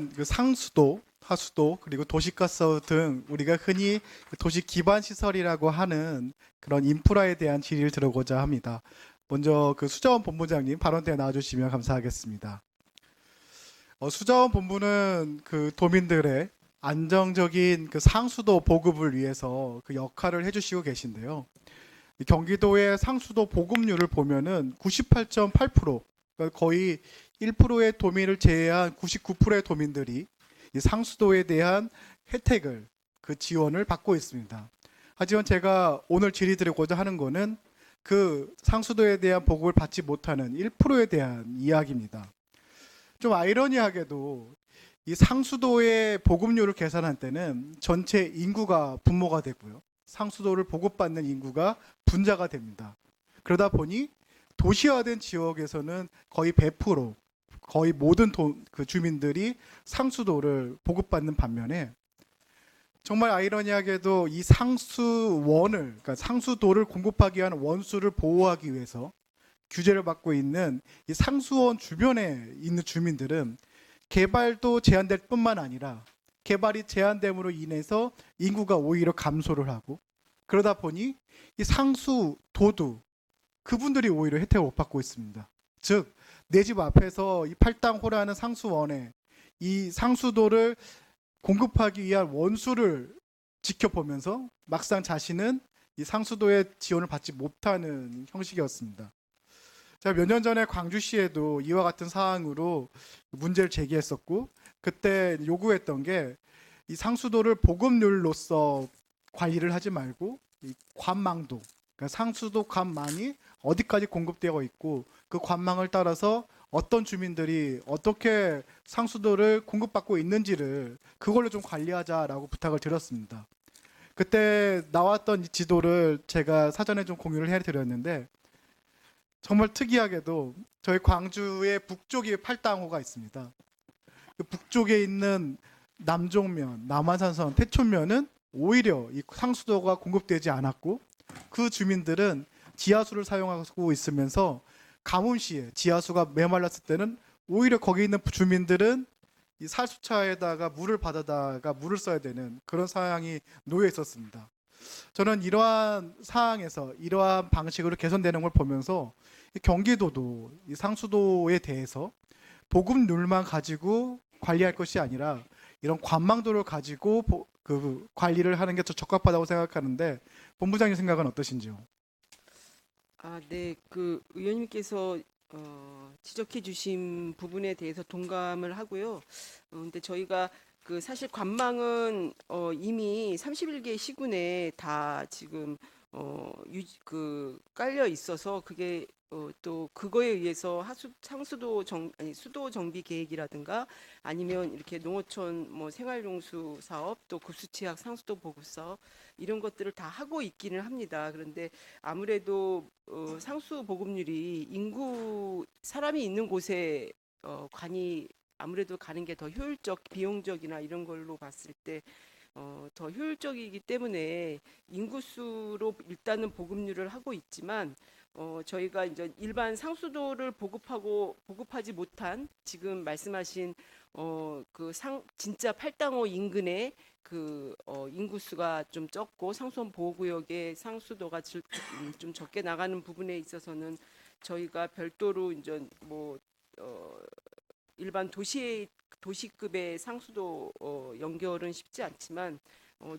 그 상수도, 하수도, 그리고 도시가스 등 우리가 흔히 도시 기반 시설이라고 하는 그런 인프라에 대한 질의를 들어보고자 합니다. 먼저 그 수자원 본부장님 발언대에 나와주시면 감사하겠습니다. 수자원 본부는 그 도민들의 안정적인 그 상수도 보급을 위해서 그 역할을 해주시고 계신데요. 이 경기도의 상수도 보급률을 보면은 98.8%, 그러니까 거의 1%의 도민을 제외한 99%의 도민들이 이 상수도에 대한 혜택을 그 지원을 받고 있습니다. 하지만 제가 오늘 질의드리고자 하는 거는 그 상수도에 대한 보급을 받지 못하는 1%에 대한 이야기입니다. 좀 아이러니하게도 이 상수도의 보급률을 계산할 때는 전체 인구가 분모가 되고요. 상수도를 보급받는 인구가 분자가 됩니다. 그러다 보니 도시화된 지역에서는 거의 100%, 거의 모든 그 주민들이 상수도를 보급받는 반면에 정말 아이러니하게도 이 상수원을, 그러니까 상수도를 공급하기 위한 원수를 보호하기 위해서 규제를 받고 있는 이 상수원 주변에 있는 주민들은 개발도 제한될 뿐만 아니라 개발이 제한됨으로 인해서 인구가 오히려 감소를 하고, 그러다 보니 이 상수도도 그분들이 오히려 혜택을 못 받고 있습니다. 즉, 내 집 앞에서 이 팔당호라는 상수원에 이 상수도를 공급하기 위한 원수를 지켜보면서 막상 자신은 이 상수도의 지원을 받지 못하는 형식이었습니다. 제가 몇 년 전에 광주시에도 이와 같은 사항으로 문제를 제기했었고, 그때 요구했던 게 이 상수도를 보급률로서 관리를 하지 말고 이 관망도, 그러니까 상수도 관망이 어디까지 공급되어 있고 그 관망을 따라서 어떤 주민들이 어떻게 상수도를 공급받고 있는지를 그걸로 좀 관리하자라고 부탁을 드렸습니다. 그때 나왔던 이 지도를 제가 사전에 좀 공유를 해드렸는데, 정말 특이하게도 저희 광주의 북쪽에 팔당호가 있습니다. 그 북쪽에 있는 남종면, 남한산선, 태촌면은 오히려 이 상수도가 공급되지 않았고, 그 주민들은 지하수를 사용하고 있으면서 가뭄시에 지하수가 메말랐을 때는 오히려 거기 있는 주민들은 이 살수차에다가 물을 받아다가 물을 써야 되는 그런 상황이 놓여 있었습니다. 저는 이러한 상황에서 이러한 방식으로 개선되는 걸 보면서 경기도도 이 상수도에 대해서 보급률만 가지고 관리할 것이 아니라 이런 관망도를 가지고 그 관리를 하는 게 더 적합하다고 생각하는데, 본부장님 생각은 어떠신지요? 네. 그 의원님께서 지적해 주신 부분에 대해서 동감을 하고요. 근데 저희가 그 사실 관망은 이미 31개 시군에 다 지금 깔려 있어서 그게 또 그거에 의해서 상수도 아니 수도 정비 계획이라든가 아니면 이렇게 농어촌 뭐 생활용수 사업 또 급수취약 상수도 보급 사업 이런 것들을 다 하고 있기는 합니다. 그런데 아무래도 상수 보급률이 인구 사람이 있는 곳에 관이 아무래도 가는 게 더 효율적, 비용적이나 이런 걸로 봤을 때 더 효율적이기 때문에 인구수로 일단은 보급률을 하고 있지만 저희가 이제 일반 상수도를 보급하지 못한 지금 말씀하신 진짜 팔당호 인근에 인구수가 좀 적고 상수원 보호구역의 상수도가 좀 적게 나가는 부분에 있어서는 저희가 별도로 이제 일반 도시급의 상수도 연결은 쉽지 않지만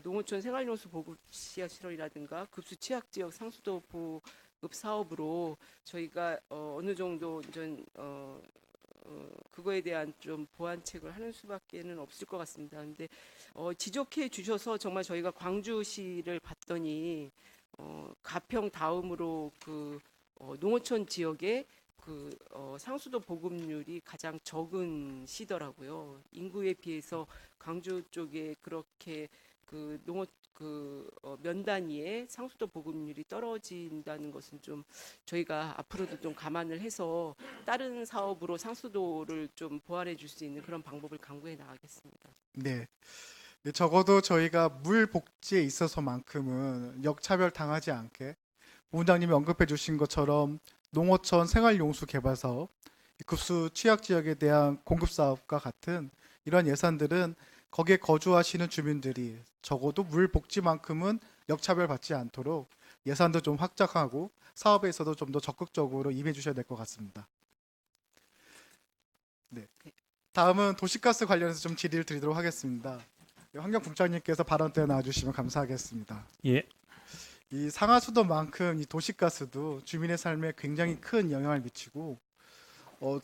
농어촌 생활용수 보급 시설이라든가 급수 취약 지역 상수도 보급 사업으로 저희가 어느 정도 이제 그거에 대한 좀 보완책을 하는 수밖에는 없을 것 같습니다. 근데 지적해 주셔서 정말 저희가 광주시를 봤더니 가평 다음으로 농어촌 지역에 상수도 보급률이 가장 적은 시더라고요. 인구에 비해서 광주 쪽에 그렇게 면 단위의 상수도 보급률이 떨어진다는 것은 좀 저희가 앞으로도 좀 감안을 해서 다른 사업으로 상수도를 좀 보완해 줄 수 있는 그런 방법을 강구해 나가겠습니다. 네. 네, 적어도 저희가 물 복지에 있어서만큼은 역차별 당하지 않게 본부장님이 언급해 주신 것처럼 농어촌 생활용수 개발 사업, 급수 취약 지역에 대한 공급 사업과 같은 이런 예산들은 거기에 거주하시는 주민들이 적어도 물 복지만큼은 역차별 받지 않도록 예산도 좀 확장하고 사업에 있어도 좀 더 적극적으로 임해 주셔야 될 것 같습니다. 네. 다음은 도시가스 관련해서 좀 질의를 드리도록 하겠습니다. 환경국장님께서 발언 때 나와주시면 감사하겠습니다. 예, 이 상하수도만큼 이 도시가스도 주민의 삶에 굉장히 큰 영향을 미치고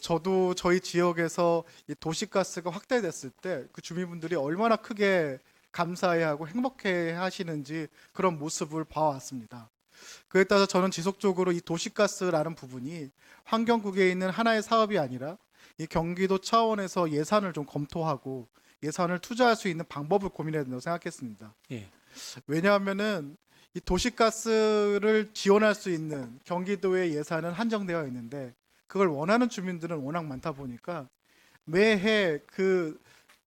저도 저희 지역에서 이 도시가스가 확대됐을 때 그 주민분들이 얼마나 크게 감사해하고 행복해 하시는지 그런 모습을 봐왔습니다. 그에 따라서 저는 지속적으로 이 도시가스라는 부분이 환경국에 있는 하나의 사업이 아니라 이 경기도 차원에서 예산을 좀 검토하고 예산을 투자할 수 있는 방법을 고민해야 된다고 생각했습니다. 예, 왜냐하면은 이 도시가스를 지원할 수 있는 경기도의 예산은 한정되어 있는데 그걸 원하는 주민들은 워낙 많다 보니까 매해 그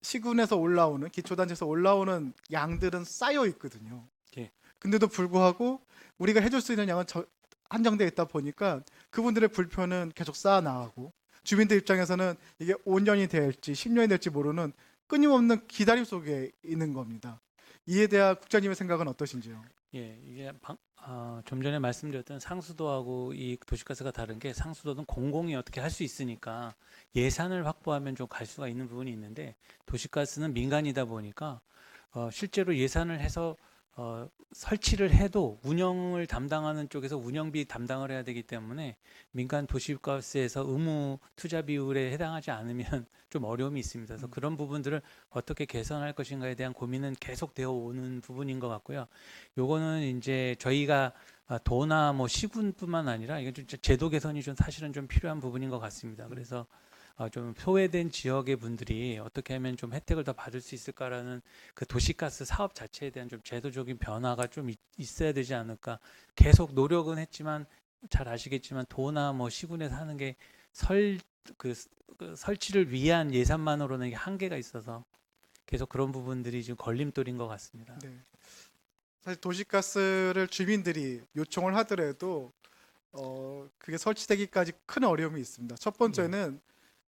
시군에서 올라오는 기초단체에서 올라오는 양들은 쌓여 있거든요. 예. 근데도 불구하고 우리가 해줄 수 있는 양은 한정되어 있다 보니까 그분들의 불편은 계속 쌓아 나가고 주민들 입장에서는 이게 5년이 될지 10년이 될지 모르는 끊임없는 기다림 속에 있는 겁니다. 이에 대한 국장님의 생각은 어떠신지요? 예, 이게 좀 전에 말씀드렸던 상수도하고 이 도시가스가 다른 게 상수도는 공공이 어떻게 할 수 있으니까 예산을 확보하면 좀 갈 수가 있는 부분이 있는데 도시가스는 민간이다 보니까 실제로 예산을 해서 설치를 해도 운영을 담당하는 쪽에서 운영비 담당을 해야 되기 때문에 민간 도시가스에서 의무 투자 비율에 해당하지 않으면 좀 어려움이 있습니다. 그래서 그런 부분들을 어떻게 개선할 것인가에 대한 고민은 계속 되어 오는 부분인 것 같고요. 요거는 이제 저희가 도나 뭐 시군뿐만 아니라 이게 좀 제도 개선이 좀 사실은 좀 필요한 부분인 것 같습니다. 그래서 좀 소외된 지역의 분들이 어떻게 하면 좀 혜택을 더 받을 수 있을까라는 그 도시가스 사업 자체에 대한 좀 제도적인 변화가 좀 있어야 되지 않을까. 계속 노력은 했지만 잘 아시겠지만 도나 뭐 시군에서 하는 게 설치를 위한 예산만으로는 이게 한계가 있어서 계속 그런 부분들이 지금 걸림돌인 것 같습니다. 네. 사실 도시가스를 주민들이 요청을 하더라도 그게 설치되기까지 큰 어려움이 있습니다. 첫 번째는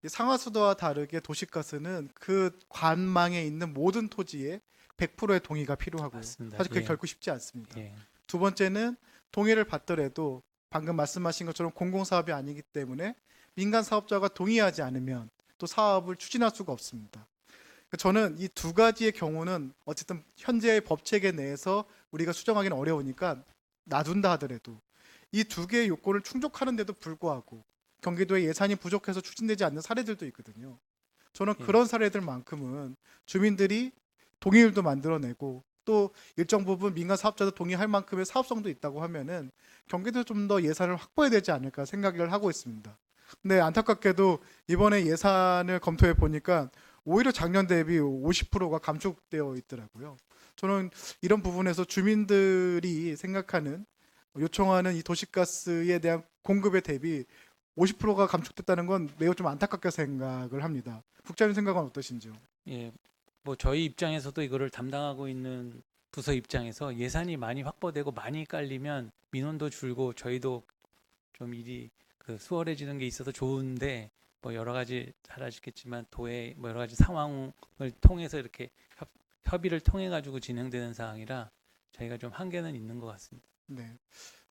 이 상하수도와 다르게 도시가스는 그 관망에 있는 모든 토지에 100%의 동의가 필요하고요. 맞습니다. 사실 그게 예. 결코 쉽지 않습니다. 예. 두 번째는 동의를 받더라도 방금 말씀하신 것처럼 공공사업이 아니기 때문에 민간 사업자가 동의하지 않으면 또 사업을 추진할 수가 없습니다. 저는 이 두 가지의 경우는 어쨌든 현재의 법 체계 내에서 우리가 수정하기는 어려우니까 놔둔다 하더라도 이 두 개의 요건을 충족하는데도 불구하고 경기도의 예산이 부족해서 추진되지 않는 사례들도 있거든요. 저는 예. 그런 사례들만큼은 주민들이 동의율도 만들어내고 또 일정 부분 민간 사업자도 동의할 만큼의 사업성도 있다고 하면은 경기도 좀 더 예산을 확보해야 되지 않을까 생각을 하고 있습니다. 근데 안타깝게도 이번에 예산을 검토해 보니까 오히려 작년 대비 50%가 감축되어 있더라고요. 저는 이런 부분에서 주민들이 생각하는 요청하는 이 도시가스에 대한 공급에 대비 50%가 감축됐다는 건 매우 좀 안타깝게 생각을 합니다. 국장님 생각은 어떠신지요? 예, 뭐 저희 입장에서도 이거를 담당하고 있는 부서 입장에서 예산이 많이 확보되고 많이 깔리면 민원도 줄고 저희도 좀 일이 수월해지는 게 있어서 좋은데 뭐 여러 가지 잘 아시겠지만 도의 뭐 여러 가지 상황을 통해서 이렇게 협의를 통해 가지고 진행되는 사항이라 저희가 좀 한계는 있는 것 같습니다. 네.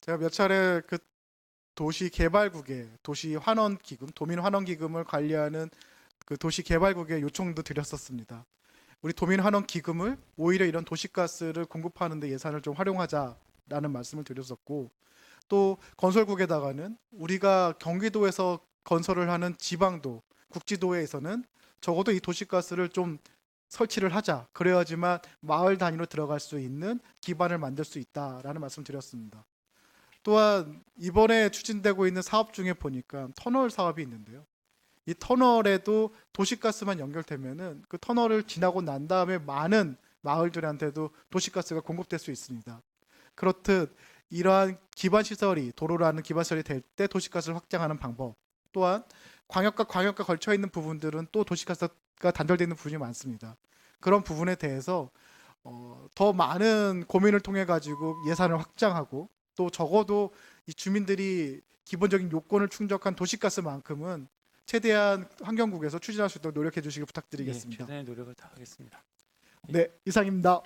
제가 몇 차례 그 도시 개발국에 도시 환원 기금, 도민 환원 기금을 관리하는 그 도시 개발국에 요청도 드렸었습니다. 우리 도민 환원 기금을 오히려 이런 도시가스를 공급하는 데 예산을 좀 활용하자라는 말씀을 드렸었고 또 건설국에다가는 우리가 경기도에서 건설을 하는 지방도, 국지도에서는 적어도 이 도시가스를 좀 설치를 하자. 그래야지만 마을 단위로 들어갈 수 있는 기반을 만들 수 있다라는 말씀 드렸습니다. 또한 이번에 추진되고 있는 사업 중에 보니까 터널 사업이 있는데요. 이 터널에도 도시가스만 연결되면은 그 터널을 지나고 난 다음에 많은 마을들한테도 도시가스가 공급될 수 있습니다. 그렇듯 이러한 기반 시설이 도로라는 기반 시설이 될 때 도시가스를 확장하는 방법. 또한 광역과 걸쳐 있는 부분들은 또 도시가스가 단절되어 있는 부분이 많습니다. 그런 부분에 대해서 더 많은 고민을 통해 가지고 예산을 확장하고 또 적어도 이 주민들이 기본적인 요건을 충족한 도시가스만큼은 최대한 환경국에서 추진할 수 있도록 노력해 주시길 예, 부탁드리겠습니다. 최선의 노력을 다하겠습니다. 네, 이상입니다.